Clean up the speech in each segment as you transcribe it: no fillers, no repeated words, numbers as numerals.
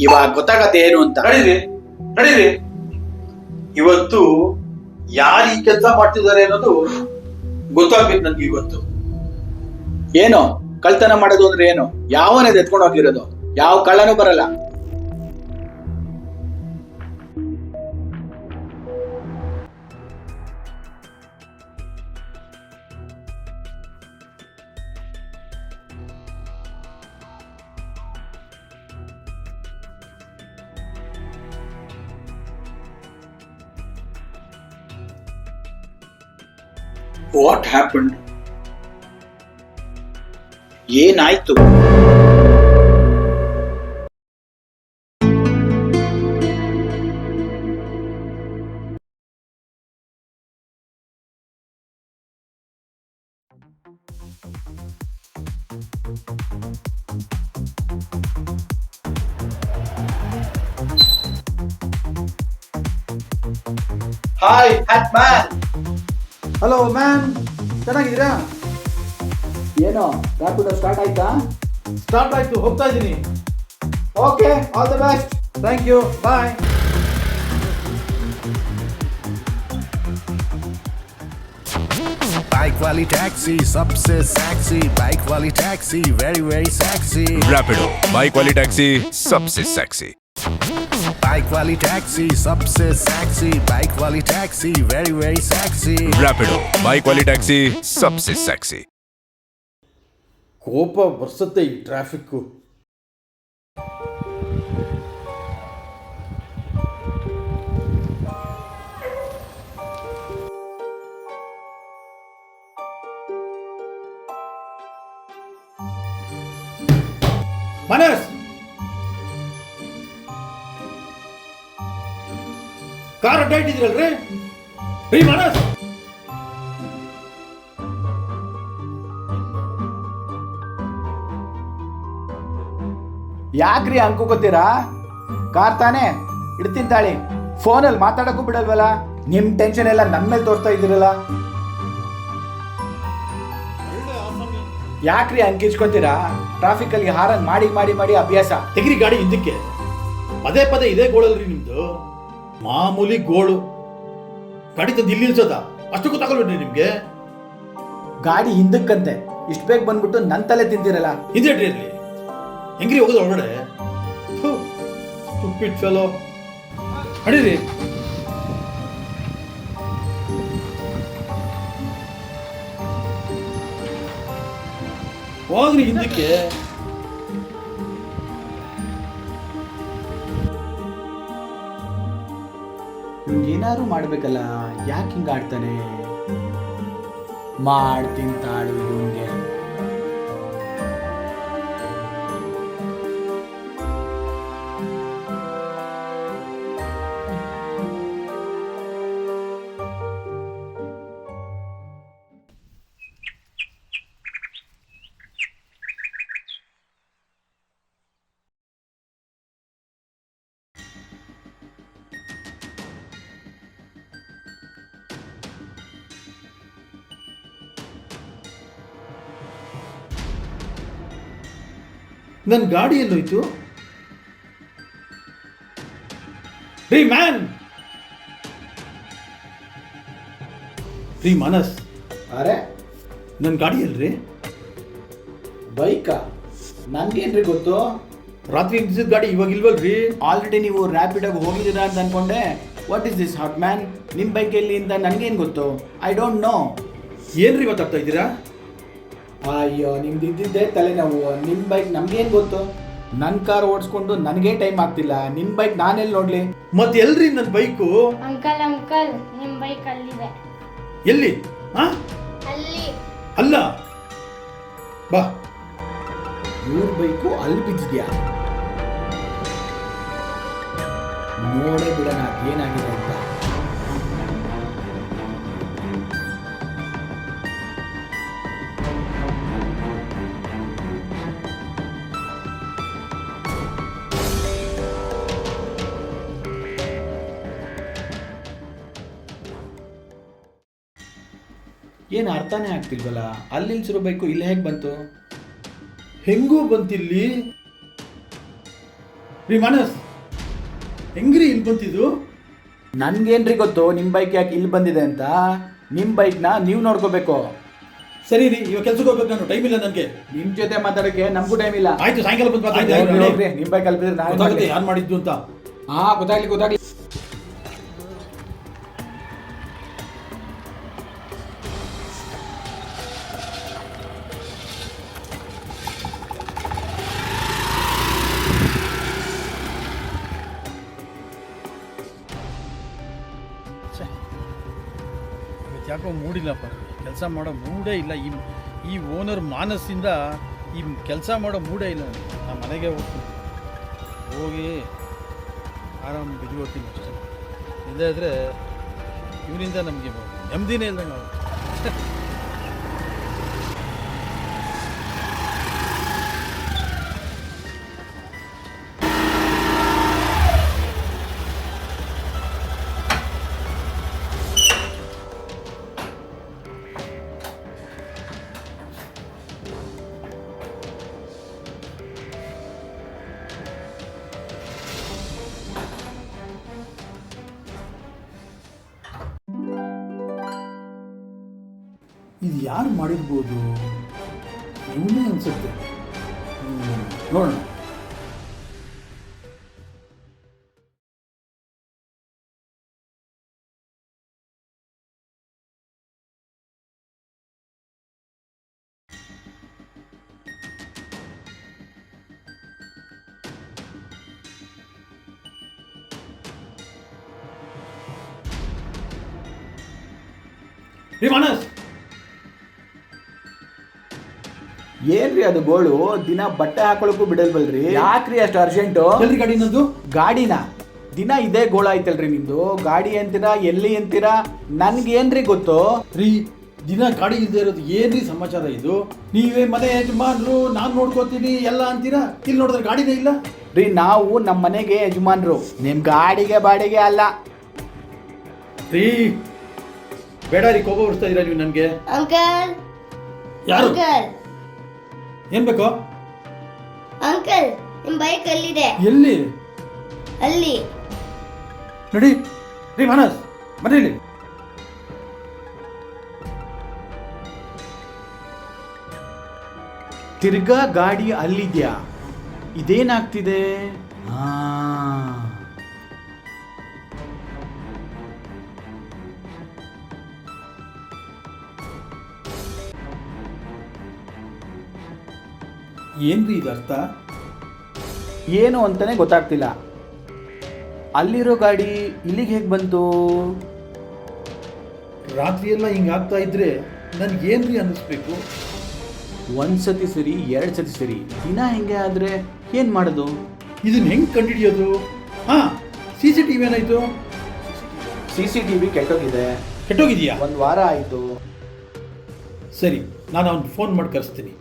ಇವಾಗ ಗೊತ್ತಾಗತ್ತೆ ಏನು ಅಂತ. ನಡೀರಿ ನಡೀರಿ. ಇವತ್ತು ಯಾರು ಈ ಕೆಲಸ ಮಾಡ್ತಿದ್ದಾರೆ ಅನ್ನೋದು ಗೊತ್ತಾಗ್ಬೇಕು ನನ್ಗೆ ಇವತ್ತು. ಏನು ಕಳ್ತನ ಮಾಡೋದು ಅಂದ್ರೆ ಏನು? ಯಾವನೇ ಎತ್ಕೊಂಡು ಹೋಗಿರೋದು? ಯಾವ ಕಳ್ಳನೂ ಬರಲ್ಲ. What happened? ಏನಾಯ್ತು? Hi hat man. Hello man, ಚೆನ್ನಾಗಿದ್ದೀರಾ? ಏನು ರ್ಯಾಪಿಡೋ ಸ್ಟಾರ್ಟ್ ಆಯ್ತಾ? ಸ್ಟಾರ್ಟ್ ಆಯ್ತು, ಹೋಗ್ತಾ ಇದ್ದೀನಿ. Okay, all the best. Thank you, bye. Bike वाली टैक्सी सबसे सेक्सी, बाइक वाली taxi very very sexy. Rapido bike वाली टैक्सी सबसे सेक्सी. बाइक वाली टैक्सी सबसे सेक्सी, बाइक वाली taxi very very sexy. Rapido bike वाली टैक्सी सबसे सेक्सी. ಕೋಪ ಬರ್ಸುತ್ತೆ ಈ ಟ್ರಾಫಿಕ್ಕು. ಮನಸ್, ಕಾರ್ ಅಡ್ಡ ಇಟ್ಟಿದ್ರಲ್ರಿ? ರೀ ಮನಸ್, ಯಾಕ್ರಿ ಅನ್ಕೋತೀರಾ? ಕಾರ್ ತಾನೇ, ಇಡ್ತೀನಿ ತಾಳಿ. ಫೋನಲ್ಲಿ ಮಾತಾಡಕ್ಕೂ ಬಿಡಲ್ವಲ್ಲ? ನಿಮ್ ಟೆನ್ಷನ್ ಎಲ್ಲ ನನ್ನ ಮೇಲೆ ತೋರ್ತಾ ಇದ್ದೀರಲ್ಲ. ಯಾಕ್ರಿ ಅಂಕಿಚ್ಕೋತೀರಾ? ಟ್ರಾಫಿಕ್ ಅಲ್ಲಿ ಹಾರನ್ ಮಾಡಿ ಮಾಡಿ ಮಾಡಿ ಅಭ್ಯಾಸ. ತೆಗಿರಿ ಗಾಡಿ ಹಿಂದಕ್ಕೆ. ಪದೇ ಪದೇ ಇದೇ ಗೋಳಲ್ರಿ ನಿಮ್ದು. ಮಾಮೂಲಿ ಗೋಳು. ಗಾಡಿ ತಂದು ಇಲ್ಲಿ ನಿಲ್ಸೋದ? ಅಷ್ಟು ಗೊತ್ತಾಗಲ್ಬಿಟ್ರಿ ನಿಮ್ಗೆ? ಗಾಡಿ ಹಿಂದಕ್ಕಂತೆ, ಇಷ್ಟು ಬೇಗ ಬಂದ್ಬಿಟ್ಟು ನನ್ ತಲೆ ತಿಂತೀರಲ್ಲ. ಹಿಂದೇಟ್ರಿ ಅಲ್ಲಿ. ಹೆಂಗ್ರಿ ಹೋಗೋದು ಒಳಗಡೆ? Stupid fellow. ನಡೀರಿ. ಹೋಗ್ರಿ ಹಿಂದಕ್ಕೆ. ಏನಾದ್ರು ಮಾಡ್ಬೇಕಲ್ಲ, ಯಾಕೆ ಹಿಂಗ ಆಡ್ತಾನೆ? ಮಾಡ್ತೀನಿ ತಾಳು ಇವನ್ಗೆ. ನನ್ನ ಗಾಡಿ ಎಲ್ಲೋಯ್ತು? ರೀ ಮ್ಯಾನ್, ರೀ ಮನಸ್, ಅರೆ ನನ್ನ ಗಾಡಿ ಎಲ್ರಿ? ಬೈಕಾ? ನನ್ಗೇನ್ರಿ ಗೊತ್ತು? ರಾತ್ರಿ ನಿಲ್ಸಿದ ಗಾಡಿ ಇವಾಗ ಇಲ್ವಲ್ರಿ? ಆಲ್ರೆಡಿ ನೀವು ರ್ಯಾಪಿಡಾಗಿ ಹೋಗಿದ್ದೀರಾ ಅಂತ ಅನ್ಕೊಂಡೆ. What is this hot man? ನಿಮ್ಮ ಬೈಕ್ ಎಲ್ಲಿ ಅಂತ ನನಗೇನು ಗೊತ್ತು? I don't know. ಏನ್ರಿ ಮಾತಾಡ್ತಾ ಇದ್ದೀರಾ? ಅಯ್ಯೋ, ನಿಮ್ದು ಇದ್ದಿದ್ದೆ ತಲೆನೋವು. ನಿಮ್ಮ ಬೈಕ್ ನಮ್ಗೇನು ಗೊತ್ತು? ನನ್ನ ಕಾರ್ ಓಡಿಸ್ಕೊಂಡು ನನಗೇ ಟೈಮ್ ಆಗ್ತಿಲ್ಲ, ನಿಮ್ಮ ಬೈಕ್ ನಾನೆಲ್ಲಿ ನೋಡ್ಲಿ? ಮತ್ತೆ ಎಲ್ರಿ ನನ್ನ ಬೈಕು? ಅಂಕಲ್ ಅಂಕಲ್, ನಿಮ್ ಬೈಕ್ ಅಲ್ಲಿದೆ. ಎಲ್ಲಿ? ಹಾ, ಅಲ್ಲಿ. ಅಲ್ಲ, ಬಾ. ಇವ್ರ ಬೈಕು ಅಲ್ಲಿ ಬಿದ್ದಿದ್ಯಾ? ನೋಡೇ ಬಿಡೋಣ ಏನಾಗಿದೆ ಅಂತ. ಏನು ಅರ್ಥನೇ ಆಗ್ತಿಲ್ವಲ್ಲ, ಅಲ್ಲಿ ನಿಲ್ಸಿರ್ಬೇಕು, ಇಲ್ಲಿ ಹೇಗೆ ಬಂತು? ಹೆಂಗೂ ಬಂತಿಲ್ಲಿ? ರೀ ಮಾನಸ್ ಹೆಂಗ್ರಿ ಇಲ್ಲಿ ಬಂತಿದ್ದು? ನನ್ಗೇನ್ರಿ ಗೊತ್ತು ನಿಮ್ಮ ಬೈಕ್ ಯಾಕೆ ಇಲ್ಲಿ ಬಂದಿದೆ ಅಂತ. ನಿಮ್ಮ ಬೈಕ್ನ ನೀವು ನೋಡ್ಕೋಬೇಕು. ಸರಿ ರೀ, ಇವಾಗ ಕೆಲ್ಸಕ್ಕೆ ಹೋಗ್ಬೇಕು, ನಾನು ಟೈಮ್ ಇಲ್ಲ ನನಗೆ. ನಿಮ್ಮ ಜೊತೆ ಮಾತಾಡೋಕ್ಕೆ ನಮಗೂ ಟೈಮ್ ಇಲ್ಲ. ಆಯ್ತು, ಸಾಯಂಕಾಲ ಬಂದು ಹೋಗ್ರಿ, ನಿಮ್ಮ ಬೈಕ್ ಅಲ್ಬಿದ್ರೆ ನಾನು ಯಾರು ಮಾಡಿದ್ದು ಅಂತ. ಗೊತ್ತಾಗ್ಲಿ. ಇವತ್ತು ಯಾಕೋ ಮೂಡಿಲ್ಲಪ್ಪ, ಕೆಲಸ ಮಾಡೋ ಮೂಡೇ ಇಲ್ಲ. ಈ ಓನರ್ ಮಾನಸ್ಸಿಂದ ಈ ಕೆಲಸ ಮಾಡೋ ಮೂಡೇ ಇಲ್ಲ. ನಾನು ಮನೆಗೆ ಹೋಗಿ ಆರಾಮ್ ಬಿದ್ದುಕೊಡ್ತೀನಿ ಅಷ್ಟೇ. ಇಲ್ಲದೇ ಇದ್ದರೆ ಇವರಿಂದ ನಮಗೆ ನೆಮ್ಮದಿನೇ ಇಲ್ಲ. ನಾವು ಇದು ಯಾರು ಮಾಡಿರ್ಬೋದು? ಇವನೇ ಅನ್ಸುತ್ತೆ. ನೋಡೋಣ. ರೀ ಮಾನಸ್, ಏನ್ರಿ ಅದು ಗೋಳು? ದಿನ ಬಟ್ಟೆ ಹಾಕೊಳಕ್ಕೂ ಬಿಡಲ್ವಲ್ರಿ? ಯಾಕ್ರಿ ಅಷ್ಟು ಅರ್ಜೆಂಟು? ಎಲ್ರಿ ಗಾಡಿ ನಂದು? ಗಾಡಿನ ದಿನ ಇದೇ ಗೋಳ ಐತಲ್ರಿ ನಿಮ್ದು. ಗಾಡಿ ಅಂತೀರಾ, ಎಲ್ಲಿ ಅಂತೀರಾ, ನನ್ಗೇನ್ರಿ ಗೊತ್ತು? ರೀ, ದಿನ ಗಾಡಿ ಇಲ್ಲದೆ ಇರೋದು ಏನ್ರಿ ಸಮಾಚಾರ ಇದು? ನೀವೇ ಮನೆ ಯಜಮಾನ್ರು, ನಾನು ನೋಡ್ಕೋತೀನಿ ಎಲ್ಲ ಅಂತೀರಾ. ಇಲ್ಲಿ ನೋಡಿದ್ರೆ ಗಾಡಿನೇ ಇಲ್ಲ. ರೀ, ನಾವು ನಮ್ಮ ಮನೆಗೆ ಯಜಮಾನ್ರು, ನಿಮ್ ಗಾಡಿಗೆ ಬಾಡಿಗೆ ಅಲ್ಲ. ರೀ ಬೇಡ ರೀ, ಕೋಪ ಬರ್ಸ್ತಾ ಇದೀರಾ ನೀವು ನನಗೆ. ಅಂಕಲ್ ಯಾರು? ಅಂಕಲ್ ಏನ್ ಬೇಕು? ಅಂಕಲ್ ನಿಮ್ ಬೈಕ್ ಅಲ್ಲಿದೆ. ಎಲ್ಲಿ? ಅಲ್ಲಿ ನಡಿ. ರೀ ಮಾನಸ್, ಮನೇಲಿ ತಿರ್ಗಾ ಗಾಡಿ ಅಲ್ಲಿದ್ಯಾ? ಇದೇನಾಗ್ತಿದೆ? ಏನ್ರಿ ಇದು ಅರ್ಥ? ಏನು ಅಂತಾನೆ ಗೊತ್ತಾಗ್ತಿಲ್ಲ. ಅಲ್ಲಿರೋ ಗಾಡಿ ಇಲ್ಲಿಗೆ ಹೇಗೆ ಬಂತು? ರಾತ್ರಿ ಎಲ್ಲ ಹಿಂಗಾಗ್ತಾ ಇದ್ರೆ ನನ್ಗೇನ್ರಿ ಅನ್ನಿಸ್ಬೇಕು? ಒಂದ್ಸತಿ ಸರಿ, 2 ಸತಿ ಸರಿ, ದಿನ ಹೆಂಗೆ ಆದ್ರೆ ಏನ್ ಮಾಡೋದು? ಇದನ್ನ ಹೆಂಗ್ ಕಂಡುಹಿಡಿಯೋದು? ಹಾ, CCTV ಏನಾಯ್ತು? CCTV ಕೆಟ್ಟೋಗಿದೆ. ಕೆಟ್ಟೋಗಿದೆಯಾ? 1 ವಾರ ಆಯ್ತು. ಸರಿ, ನಾನು ಅವ್ನು ಫೋನ್ ಮಾಡಿ ಕರೆಸ್ತೀನಿ.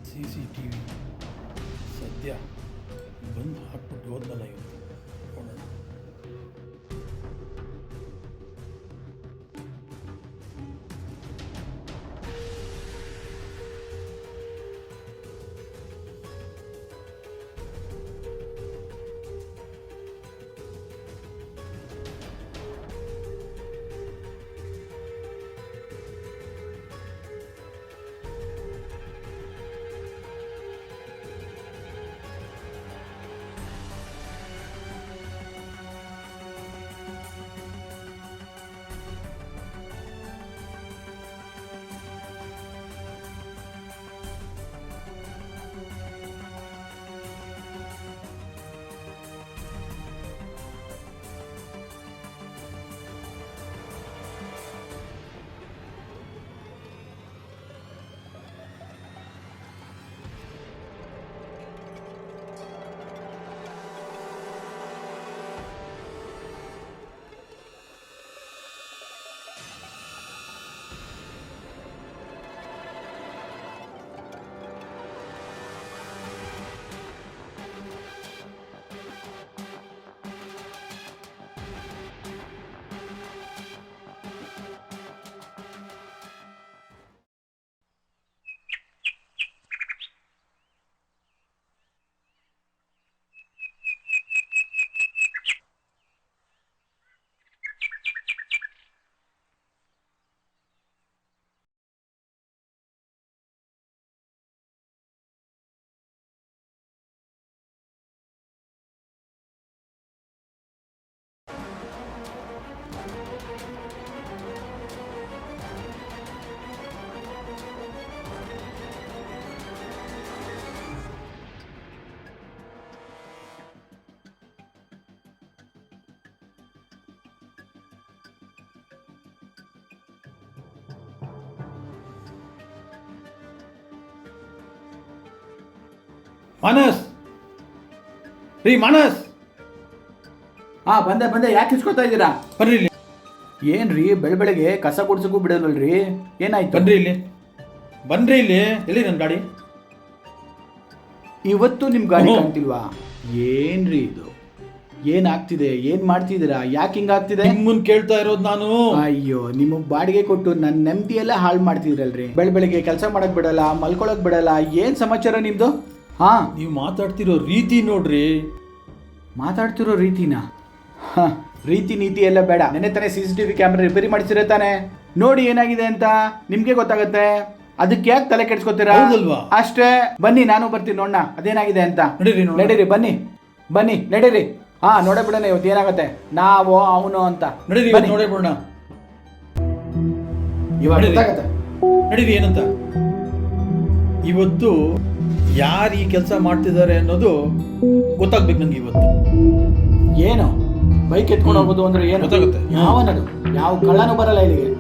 CCTV ಸದ್ಯ ಬಂದು ಹಾಕ್ಬಿಟ್ಟು ಹೋದ್ನಲ್ಲ ಇವತ್ತು. ನೋಡೋಣ. ಮಾನಸ್ ರೀ ಮಾನಸ್, ಹಾ ಬಂದೆ ಯಾಕೆ ಇಸ್ಕೊತಾ ಇದ್ದೀರಾ? ಬರ್ರಿ ಇಲ್ಲಿ, ಏನ್ರಿ ಬೆಳಗ್ಗೆ ಕಸ ಗುಡ್ಸಕ್ಕೂ ಬಿಡಲ್ವಲ್ರಿ? ಏನಾಯ್ತು? ಬನ್ರಿ ಇಲ್ಲಿ. ಎಲ್ಲಿ ನನ್ನ ಗಾಡಿ? ಇವತ್ತು ನಿಮ್ ಗಾಡಿ ಹ್ಮ್. ಕಾಣ್ತಿಲ್ವಾ? ಏನ್ರಿ ಇದು? ಏನಾಗ್ತಿದೆ? ಏನ್ ಮಾಡ್ತಿದ್ದೀರಾ? ಯಾಕೆ ಹಿಂಗಾಗ್ತಿದೆ? ನಿಮ್ಮನ್ ಕೇಳ್ತಾ ಇರೋದು ನಾನು. ಅಯ್ಯೋ, ನಿಮಗ್ ಬಾಡಿಗೆ ಕೊಟ್ಟು ನನ್ನ ನೆಮ್ಮದಿ ಎಲ್ಲ ಹಾಳು ಮಾಡ್ತಿದ್ರಲ್ರಿ. ಬೆಳಗ್ಗೆ ಕೆಲಸ ಮಾಡಕ್ ಬಿಡಲ್ಲ, ಮಲ್ಕೊಳಕ್ ಬಿಡಲ್ಲ. ಏನ್ ಸಮಾಚಾರ ನಿಮ್ದು? ಹಾ, ನೀವು ಮಾತಾಡ್ತಿರೋ ರೀತಿ ನೋಡ್ರಿ. ಮಾತಾಡ್ತಿರೋ ರೀತಿನ? ಹ, ರೀತಿ ನೀತಿ ಎಲ್ಲ ಬೇಡ. ನೆನ್ನೆ ತಾನೇ CCTV ಕ್ಯಾಮ್ರಾ ರಿಪೇರಿ ಮಾಡಿಸಿರೋ ತಾನೆ, ನೋಡಿ ಏನಾಗಿದೆ ಅಂತ ನಿಮ್ಗೆ ಗೊತ್ತಾಗತ್ತೆ. ಅದಕ್ಕೆ ಯಾಕೆ ತಲೆ ಕೆಡ್ಸ್ಕೊತೀರಾ? ಹೌದಲ್ವಾ? ಅಷ್ಟೇ, ಬನ್ನಿ ನಾನು ಬರ್ತೀನಿ ನೋಡೋಣ ಅದೇನಾಗಿದೆ ಅಂತ. ನಡೀರಿ ನೋಡೋಣ. ನಡೀರಿ, ಬನ್ನಿ ನಡೀರಿ. ಹಾ, ನೋಡೇ ಬಿಡೋಣ ಇವತ್ತು ಏನಾಗತ್ತೆ. ನಾವು ಅವನು ಅಂತ ನಡೀರಿ, ಬನ್ನಿ. ನೋಡೇ ಬಿಡೋಣ. ಇವಾಗ ನಡೀರಿ. ಗೊತ್ತಾಗತ್ತೆ. ನಡೀರಿ, ಏನಂತ ಇವತ್ತು ಯಾರು ಈ ಕೆಲಸ ಮಾಡ್ತಿದ್ದಾರೆ ಅನ್ನೋದು ಗೊತ್ತಾಗ್ಬೇಕು ನಂಗೆ ಇವತ್ತು. ಏನು ಬೈಕ್ ಎತ್ಕೊಂಡು ಹೋಗೋದು ಅಂದ್ರೆ ಏನು ಗೊತ್ತಾಗುತ್ತೆ. ಯಾವನದು? ಯಾವ ಕಳ್ಳನೂ ಬರಲ್ಲ ಇಲ್ಲಿಗೆ.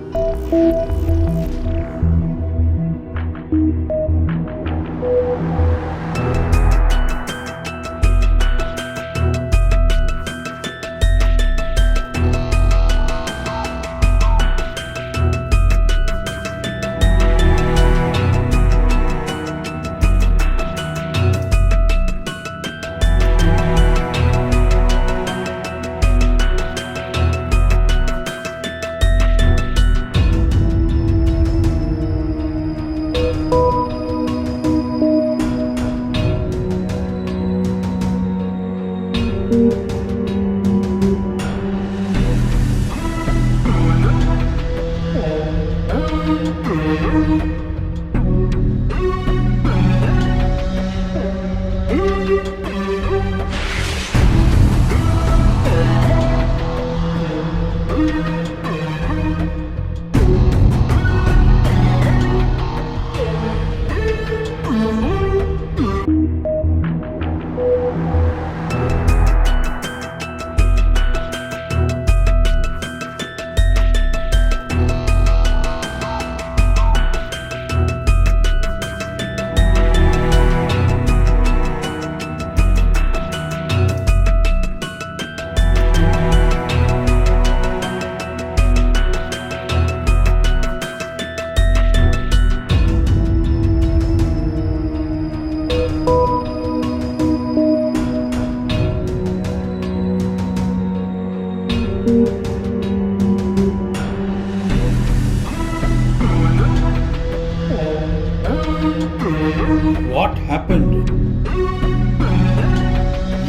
What happen?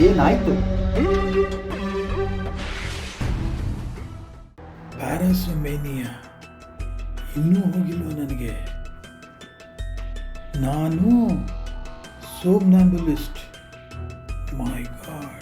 ಏನಾಯ್ತು? ಪ್ಯಾರಾಸೊಮೇನಿಯಾ ಇನ್ನೂ ಹೋಗಿಲ್ವ ನನಗೆ? ನಾನು ಸೋಮ್ನಾಂಬುಲಿಸ್ಟ್. ಮೈ ಗಾಡ್.